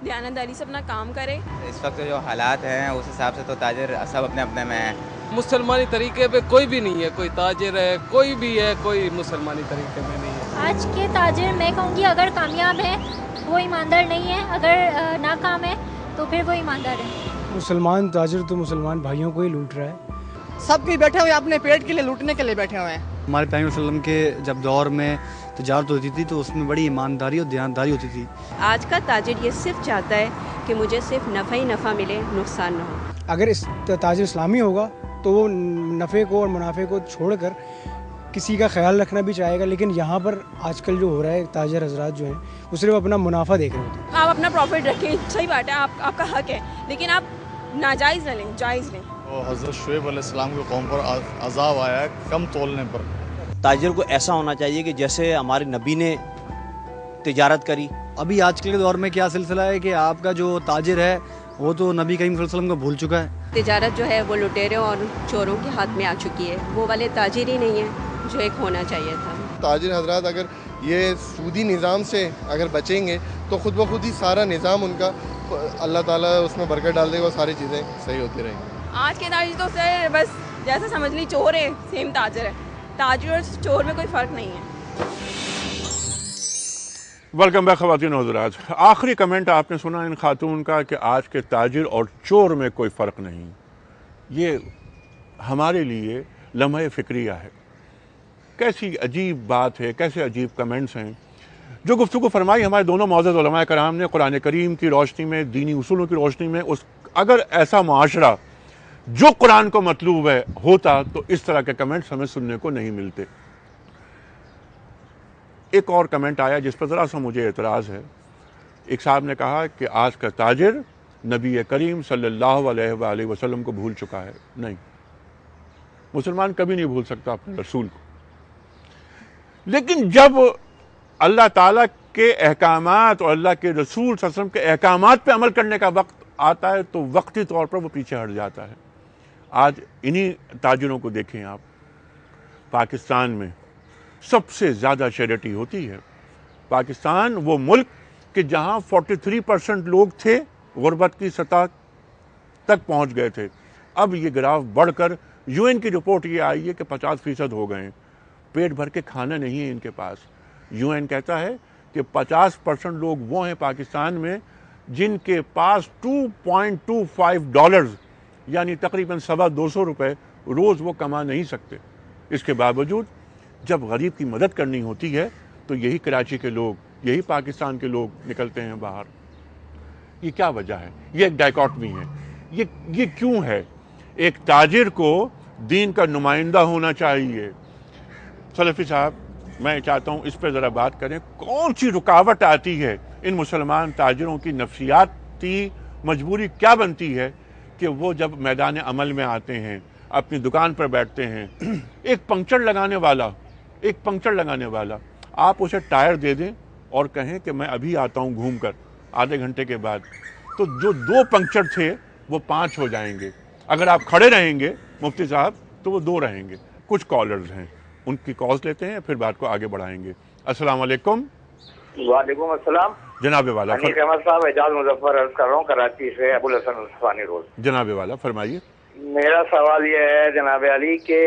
دیانتداری سے اپنا کام کرے. اس وقت جو حالات ہیں اس حساب سے تو تاجر سب اپنے اپنے میں ہیں. مسلمانی طریقے پہ کوئی بھی نہیں ہے، کوئی تاجر ہے، کوئی بھی ہے، کوئی مسلمانی طریقے میں نہیں ہے. آج کے تاجر میں کہوں گی اگر کامیاب ہے وہ ایماندار نہیں ہے، اگر ناکام ہے تو پھر وہ ایماندار ہے. مسلمان تاجر تو مسلمان بھائیوں کو ہی لوٹ رہا ہے. سب کوئی بیٹھے ہوئے اپنے پیٹ کے لیے، لوٹنے کے لیے بیٹھے ہوئے ہیں. ہمارے پیغمبر صلی اللہ علیہ وسلم کے جب دور میں تجارت ہوتی تھی تو اس میں بڑی ایمانداری اور دیانتداری ہوتی تھی. آج کا تاجر یہ صرف چاہتا ہے کہ مجھے صرف نفع ہی نفع ملے، نقصان نہ ہو. اگر اس تاجر اسلامی ہوگا تو وہ نفع کو اور منافع کو چھوڑ کر کسی کا خیال رکھنا بھی چاہے گا. لیکن یہاں پر آج کل جو ہو رہا ہے، تاجر حضرات جو ہیں وہ صرف اپنا منافع دیکھ رہے ہوتے ہیں. آپ اپنا پروفٹ رکھیں، صحیح بات ہے، آپ کا حق ہے، لیکن آپ ناجائز نہ لیں، جائز لیں. حضرت شعیب علیہ السلام کی قوم پر عذاب آیا ہے کم تولنے پر. تاجر کو ایسا ہونا چاہیے کہ جیسے ہمارے نبی نے تجارت کری. ابھی آج کل کے دور میں کیا سلسلہ ہے کہ آپ کا جو تاجر ہے وہ تو نبی کریم صلی اللہ علیہ وسلم کو بھول چکا ہے. تجارت جو ہے وہ لٹیروں اور چوروں کے ہاتھ میں آ چکی ہے. وہ والے تاجر ہی نہیں ہیں جو ایک ہونا چاہیے تھا. تاجر حضرات اگر یہ سودی نظام سے اگر بچیں گے تو خود بخود ہی سارا نظام ان کا اللہ تعالیٰ اس میں برکت ڈال دے گا، ساری چیزیں صحیح ہوتی رہیں گی. آج کے تاجر تو سر بس جیسے سمجھ لی چور ہے، سیم تاجر ہے. تاجر اور چور میں کوئی فرق نہیں ہے. ویلکم بیک خواتین و حضرات. آخری کمنٹ آپ نے سنا ان خاتون کا کہ آج کے تاجر اور چور میں کوئی فرق نہیں. یہ ہمارے لیے لمحہ فکریہ ہے. کیسی عجیب بات ہے, کیسے عجیب کمنٹس ہیں. جو گفتگو فرمائی ہمارے دونوں معزز علماء کرام نے قرآن کریم کی روشنی میں, دینی اصولوں کی روشنی میں, اگر ایسا معاشرہ جو قرآن کو مطلوب ہے ہوتا تو اس طرح کے کمنٹس ہمیں سننے کو نہیں ملتے. ایک اور کمنٹ آیا جس پر ذرا سا مجھے اعتراض ہے. ایک صاحب نے کہا کہ آج کا تاجر نبی کریم صلی اللہ علیہ وآلہ وسلم کو بھول چکا ہے. نہیں, مسلمان کبھی نہیں بھول سکتا اپنے رسول کو. لیکن جب اللہ تعالیٰ کے احکامات اور اللہ کے رسول صلی اللہ علیہ وسلم کے احکامات پہ عمل کرنے کا وقت آتا ہے تو وقتی طور پر وہ پیچھے ہٹ جاتا ہے. آج انہی تاجروں کو دیکھیں آپ. پاکستان میں سب سے زیادہ چیریٹی ہوتی ہے. پاکستان وہ ملک کہ جہاں 43% لوگ تھے غربت کی سطح تک پہنچ گئے تھے. اب یہ گراف بڑھ کر UN کی رپورٹ یہ آئی ہے کہ 50% ہو گئے ہیں. پیٹ بھر کے کھانا نہیں ہے ان کے پاس. UN کہتا ہے کہ 50% لوگ وہ ہیں پاکستان میں جن کے پاس $2.25 یعنی تقریباً $250 روز وہ کما نہیں سکتے. اس کے باوجود جب غریب کی مدد کرنی ہوتی ہے تو یہی کراچی کے لوگ, یہی پاکستان کے لوگ نکلتے ہیں باہر. یہ کیا وجہ ہے؟ یہ ایک ڈائیکاٹمی ہے. یہ کیوں ہے؟ ایک تاجر کو دین کا نمائندہ ہونا چاہیے. سلفی صاحب, میں چاہتا ہوں اس پہ ذرا بات کریں. کون سی رکاوٹ آتی ہے ان مسلمان تاجروں کی نفسیاتی مجبوری کیا بنتی ہے کہ وہ جب میدان عمل میں آتے ہیں, اپنی دکان پر بیٹھتے ہیں, ایک پنکچر لگانے والا آپ اسے ٹائر دے دیں اور کہیں کہ میں ابھی آتا ہوں گھوم کر آدھے گھنٹے کے بعد, تو جو 2 پنکچر تھے وہ 5 ہو جائیں گے. اگر آپ کھڑے رہیں گے مفتی صاحب تو وہ 2 رہیں گے. کچھ کالرز ہیں, ان کی کالز لیتے ہیں, پھر بات کو آگے بڑھائیں گے. السلام علیکم. وعلیکم السلام. جناب والا احمد صاحب, اعجاز مظفر عرض کر رہا ہوں کراچی سے, ابو الحسن عثمانی روڈ. جناب والا فرمائیے. میرا سوال یہ ہے جناب علی کہ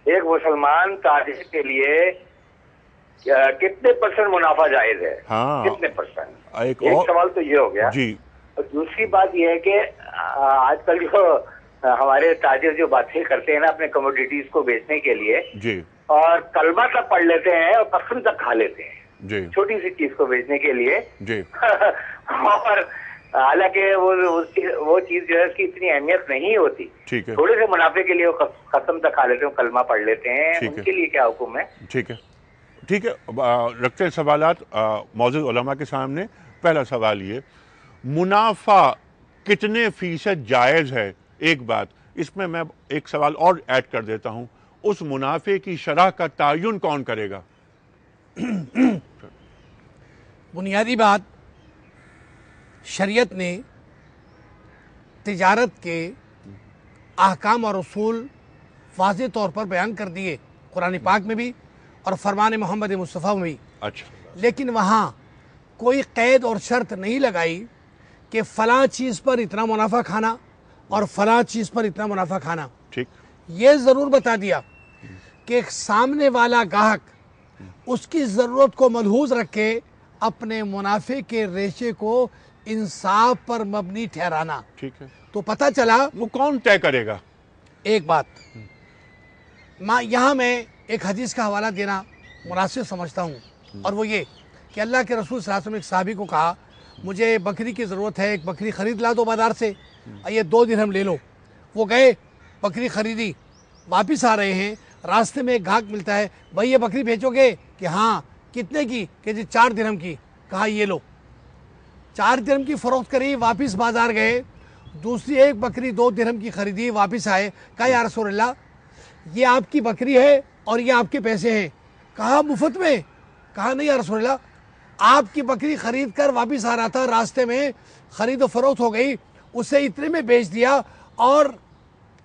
ایک مسلمان تاجر کے لیے کتنے % منافع جائز ہے؟ کتنے %؟ ایک سوال تو یہ ہو گیا. جی. اور دوسری بات یہ ہے کہ آج کل جو ہمارے تاجر جو باتیں کرتے ہیں نا اپنے کموڈیٹیز کو بیچنے کے لیے, جی, اور کلمہ تک پڑھ لیتے ہیں اور قسم تک کھا لیتے ہیں, جی, چھوٹی سی چیز کو بیچنے کے لیے, جی, اور حالانکہ وہ چیز جو ہے اس کی اتنی اہمیت نہیں ہوتی. ٹھیک ہے. تھوڑے سے منافع کے لیے وہ قسم تک کھا لیتے ہیں, کلمہ پڑھ لیتے ہیں, ان کے لیے کیا حکم ہے؟ ٹھیک ہے, ٹھیک ہے. رکھتے ہیں سوالات معزز علماء کے سامنے. پہلا سوال یہ, منافع کتنے % جائز ہے؟ ایک بات اس میں ایک سوال اور ایڈ کر دیتا ہوں, اس منافع کی شرح کا تعین کون کرے گا؟ بنیادی بات, شریعت نے تجارت کے احکام اور اصول واضح طور پر بیان کر دیے, قرآن پاک میں بھی اور فرمان محمد مصطفیٰ میں بھی. اچھا. لیکن وہاں کوئی قید اور شرط نہیں لگائی کہ فلاں چیز پر اتنا منافع کھانا اور فلاں چیز پر اتنا منافع کھانا. ٹھیک. یہ ضرور بتا دیا کہ سامنے والا گاہک اس کی ضرورت کو ملحوظ رکھے اپنے منافع کے ریشے کو انصاف پر مبنی ٹھہرانا. ٹھیک ہے. تو پتہ چلا وہ کون طے کرے گا؟ ایک بات یہاں میں ایک حدیث کا حوالہ دینا مناسب سمجھتا ہوں, اور وہ یہ کہ اللہ کے رسول صلی اللہ علیہ وسلم ایک صحابی کو کہا مجھے بکری کی ضرورت ہے, ایک بکری خرید لا دو بازار سے, یہ 2 درہم لے لو. وہ گئے, بکری خریدی, واپس آ رہے ہیں, راستے میں ایک گاہک ملتا ہے, بھائی یہ بکری بیچو گے؟ کہ ہاں. کتنے کی؟ کہ جی 4 درہم کی. کہا یہ لو. 4 درہم کی فروخت کری, واپس بازار گئے, دوسری ایک بکری 2 درہم کی خریدی, واپس آئے, کہا یا رسول اللہ یہ آپ کی بکری ہے اور یہ آپ کے پیسے ہیں. کہا مفت میں؟ کہا نہیں یا رسول اللہ, آپ کی بکری خرید کر واپس آ رہا تھا, راستے میں خرید و فروخت ہو گئی, اسے اتنے میں بیچ دیا اور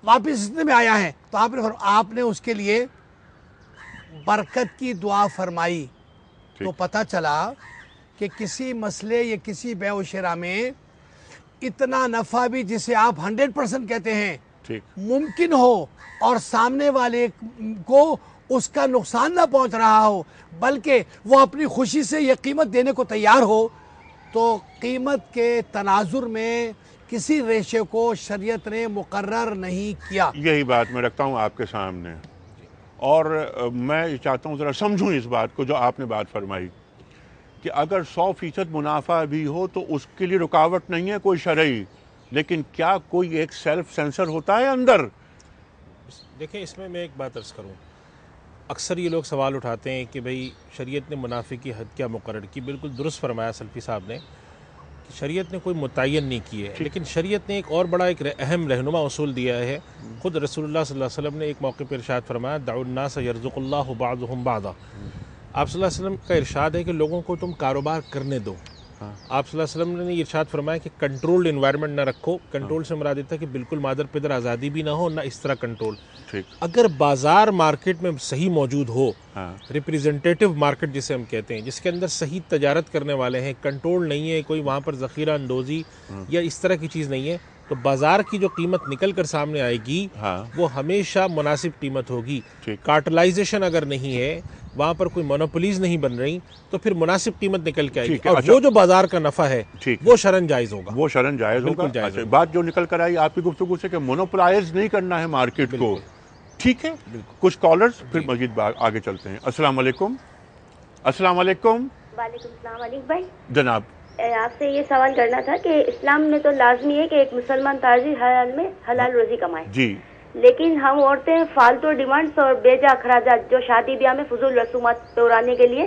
واپس اتنے میں آیا ہے. تو آپ نے اس کے لیے برکت کی دعا فرمائی. تو پتہ چلا کہ کسی مسئلے یا کسی بیع و شراء میں اتنا نفع بھی جسے آپ 100% کہتے ہیں ممکن ہو اور سامنے والے کو اس کا نقصان نہ پہنچ رہا ہو, بلکہ وہ اپنی خوشی سے یہ قیمت دینے کو تیار ہو, تو قیمت کے تناظر میں کسی ریشے کو شریعت نے مقرر نہیں کیا. یہی بات میں رکھتا ہوں آپ کے سامنے، اور میں چاہتا ہوں ذرا سمجھوں اس بات کو جو آپ نے بات فرمائی کہ اگر 100% منافع بھی ہو تو اس کے لیے رکاوٹ نہیں ہے کوئی شرعی، لیکن کیا کوئی ایک سیلف سینسر ہوتا ہے اندر؟ دیکھیں اس میں ایک بات عرض کروں، اکثر یہ لوگ سوال اٹھاتے ہیں کہ بھئی شریعت نے منافع کی حد کیا مقرر کی. بالکل درست فرمایا سلفی صاحب نے کہ شریعت نے کوئی متعین نہیں کی ہے، لیکن شریعت نے ایک اور بڑا ایک اہم رہنما اصول دیا ہے. خود رسول اللہ صلی اللہ علیہ وسلم نے ایک موقع پر ارشاد فرمایا دعوا الناس یرزق اللہ بعضهم بعضا. آپ صلی اللہ علیہ وسلم کا ارشاد ہے کہ لوگوں کو تم کاروبار کرنے دو. آپ صلی اللہ علیہ وسلم نے یہ ارشاد فرمایا کہ کنٹرولڈ انوائرمنٹ نہ رکھو. کنٹرول سے مراد دیتا ہے کہ بالکل مادر پدر آزادی بھی نہ ہو، نہ اس طرح کنٹرول. اگر بازار مارکیٹ میں صحیح موجود ہو، ریپریزنٹیٹیو مارکیٹ جسے ہم کہتے ہیں، جس کے اندر صحیح تجارت کرنے والے ہیں، کنٹرول نہیں ہے، کوئی وہاں پر ذخیرہ اندوزی یا اس طرح کی چیز نہیں ہے، تو بازار کی جو قیمت نکل کر سامنے آئے گی وہ ہمیشہ مناسب قیمت ہوگی. کارٹلائزیشن اگر نہیں ہے، وہاں پر کوئی مونوپولیز نہیں بن رہی، تو پھر مناسب قیمت نکل کے آئے گی، اور وہ جو بازار کا نفع ہے وہ شرعن جائز ہوگا. وہ شرعن جائز ہوگا. بات جو نکل کر آئی آپ کی گفتگو سے کہ مونوپولائز نہیں کرنا ہے مارکیٹ کو. ٹھیک ہے، کچھ کالرز، پھر مزید آگے چلتے ہیں. السلام علیکم. السلام علیکم. وعلیکم السلام. علیک بھائی جناب، آپ سے یہ سوال کرنا تھا کہ اسلام میں تو لازمی ہے کہ ایک مسلمان تاجر حلال میں حلال روزی کمائے، جی، لیکن ہم عورتیں فالتو ڈیمانڈز اور بیجا اخراجات جو شادی بیاہ میں فضول رسومات پہ اڑانے کے لیے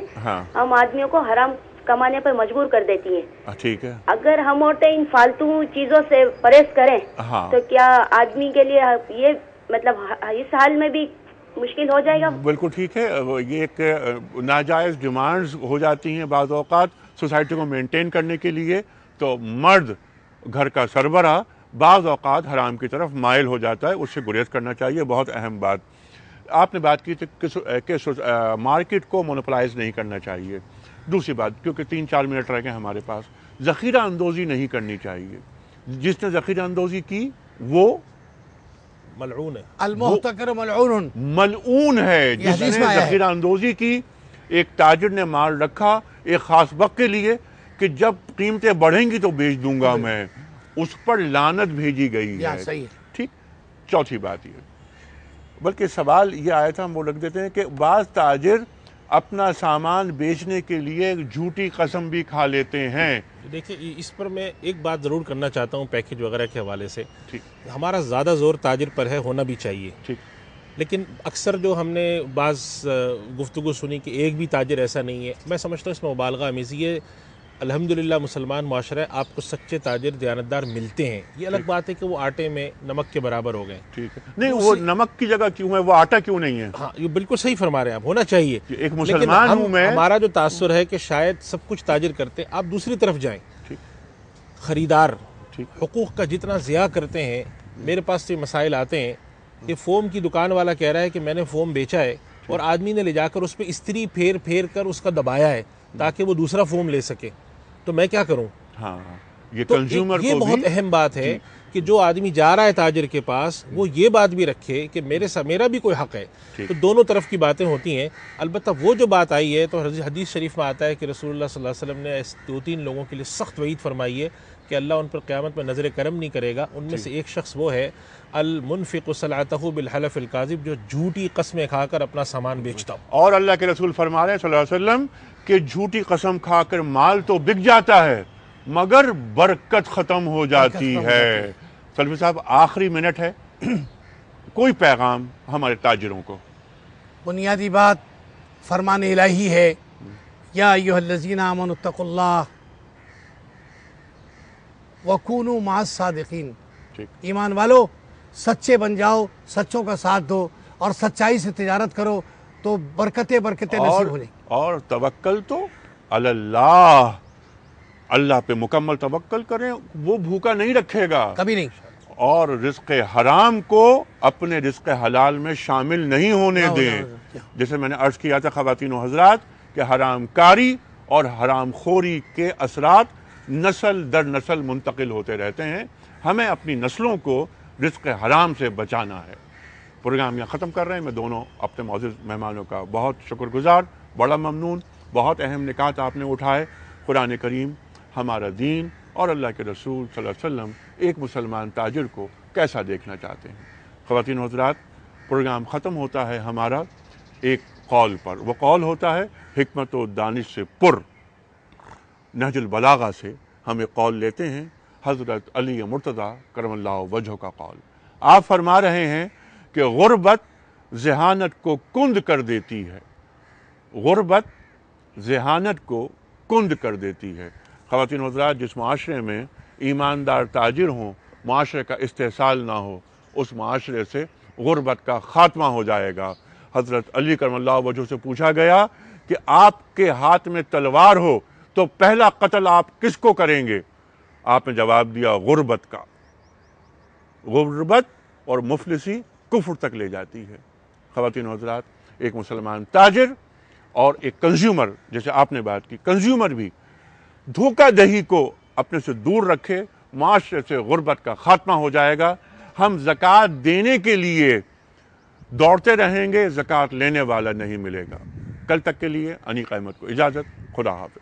ہم آدمیوں کو حرام کمانے پر مجبور کر دیتی ہیں. ٹھیک ہے، اگر ہم عورتیں ان فالتو چیزوں سے پرہیز کریں تو کیا آدمی کے لیے یہ مطلب اس حال میں بھی مشکل ہو جائے گا؟ بالکل ٹھیک ہے. یہ ایک ناجائز ڈیمانڈز ہو جاتی ہیں بعض اوقات سوسائٹی کو مینٹین کرنے کے لیے، تو مرد گھر کا سربراہ بعض اوقات حرام کی طرف مائل ہو جاتا ہے، اس سے گریز کرنا چاہیے. بہت اہم بات آپ نے بات کی تھی کہ مارکیٹ کو مونوپلائز نہیں کرنا چاہیے. دوسری بات، کیونکہ 3-4 منٹ رہ گئے ہمارے پاس، ذخیرہ اندوزی نہیں کرنی چاہیے. جس نے ذخیرہ اندوزی کی وہ ملعون ہے، المحتکر ملعون، ملعون ہے. جس نے ذخیرہ اندوزی کی، ایک تاجر نے مال رکھا ایک خاص وقت کے لیے کہ جب قیمتیں بڑھیں گی تو بیچ دوں گا میں، اس پر لعنت بھیجی گئی ہے. ٹھیک. چوتھی بات یہ، بلکہ سوال یہ آیا تھا، ہم وہ رکھ دیتے ہیں کہ بعض تاجر اپنا سامان بیچنے کے لیے جھوٹی قسم بھی کھا لیتے ہیں. دیکھیں اس پر میں ایک بات ضرور کرنا چاہتا ہوں پیکیج وغیرہ کے حوالے سے. ہمارا زیادہ زور تاجر پر ہے، ہونا بھی چاہیے، لیکن اکثر جو ہم نے بعض گفتگو سنی کہ ایک بھی تاجر ایسا نہیں ہے، میں سمجھتا ہوں اس میں مبالغہ آمیزی ہے. الحمدللہ مسلمان معاشرہ ہے، آپ کو سچے تاجر دیانتدار ملتے ہیں. یہ الگ بات ہے کہ وہ آٹے میں نمک کے برابر ہو گئے. ٹھیک ہے، نہیں وہ نمک کی جگہ کیوں ہے، وہ آٹا کیوں نہیں ہے؟ ہاں یہ بالکل صحیح فرما رہے ہیں آپ، ہونا چاہیے. ایک مسلمان ہوں میں، ہمارا جو تاثر ہے کہ شاید سب کچھ تاجر کرتے ہیں، آپ دوسری طرف جائیں. خریدار حقوق کا جتنا ضیاع کرتے ہیں. میرے پاس سے مسائل آتے ہیں کہ فوم کی دکان والا کہہ رہا ہے کہ میں نے فوم بیچا ہے، اور آدمی نے لے جا کر اس پہ استری پھیر کر اس کا دبایا ہے تاکہ وہ دوسرا فوم لے سکے، تو میں کیا کروں؟ ہاں یہ کنزیومر کو یہ بہت اہم بات ہے کہ جو آدمی جا رہا ہے تاجر کے پاس وہ یہ بات بھی رکھے کہ میرا بھی کوئی حق ہے. تو دونوں طرف کی باتیں ہوتی ہیں. البتہ وہ جو بات آئی ہے تو حدیث شریف میں آتا ہے کہ رسول اللہ صلی اللہ علیہ وسلم نے 2-3 لوگوں کے لیے سخت وعید فرمائی ہے کہ اللہ ان پر قیامت میں نظر کرم نہیں کرے گا. ان میں سے ایک شخص وہ ہے المنفق سلعته بالحلف الکاذب، جو جھوٹی قسمیں کھا کر اپنا سامان بیچتا ہو. اور اللہ کے رسول فرما رہے ہیں صلی اللہ علیہ وسلم کہ جھوٹی قسم کھا کر مال تو بک جاتا ہے مگر برکت ختم ہو جاتی ہے. سلفی صاحب آخری منٹ ہے، کوئی پیغام ہمارے تاجروں کو؟ بنیادی بات فرمان الہی ہے، یا ایھا الذین آمنوا اتقوا اللہ وکونوا مع الصادقین. ایمان والو سچے بن جاؤ، سچوں کا ساتھ دو اور سچائی سے تجارت کرو تو برکتیں نصیب ہو جائیں. اور توکل تو علی اللہ، اللہ پہ مکمل توکل کریں، وہ بھوکا نہیں رکھے گا کبھی نہیں. اور رزق حرام کو اپنے رزق حلال میں شامل نہیں ہونے دیں. جیسے میں نے عرض کیا تھا خواتین و حضرات کہ حرام کاری اور حرام خوری کے اثرات نسل در نسل منتقل ہوتے رہتے ہیں. ہمیں اپنی نسلوں کو رزق حرام سے بچانا ہے. پروگرام یہاں ختم کر رہے ہیں. میں دونوں اپنے معزز مہمانوں کا بہت شکر گزار، بڑا ممنون. بہت اہم نکات آپ نے اٹھائے. قرآن کریم ہمارا دین اور اللہ کے رسول صلی اللہ علیہ وسلم ایک مسلمان تاجر کو کیسا دیکھنا چاہتے ہیں۔ خواتین و حضرات، پروگرام ختم ہوتا ہے ہمارا ایک قول پر، وہ قول ہوتا ہے حکمت و دانش سے پر۔ نہج البلاغہ سے ہم ایک قول لیتے ہیں، حضرت علی مرتضیٰ کرم اللہ وجہہ کا قول۔ آپ فرما رہے ہیں کہ غربت ذہانت کو کند کر دیتی ہے، غربت ذہانت کو کند کر دیتی ہے۔ خواتین و حضرات، جس معاشرے میں ایماندار تاجر ہوں، معاشرے کا استحصال نہ ہو، اس معاشرے سے غربت کا خاتمہ ہو جائے گا۔ حضرت علی کرم اللہ وجہہ سے پوچھا گیا کہ آپ کے ہاتھ میں تلوار ہو تو پہلا قتل آپ کس کو کریں گے؟ آپ نے جواب دیا غربت کا۔ غربت اور مفلسی کفر تک لے جاتی ہے۔ خواتین و حضرات، ایک مسلمان تاجر اور ایک کنزیومر، جیسے آپ نے بات کی، کنزیومر بھی دھوکہ دہی کو اپنے سے دور رکھے، معاشرے سے غربت کا خاتمہ ہو جائے گا۔ ہم زکوٰۃ دینے کے لیے دوڑتے رہیں گے، زکوٰۃ لینے والا نہیں ملے گا۔ کل تک کے لیے انیق احمد کو اجازت، خدا حافظ۔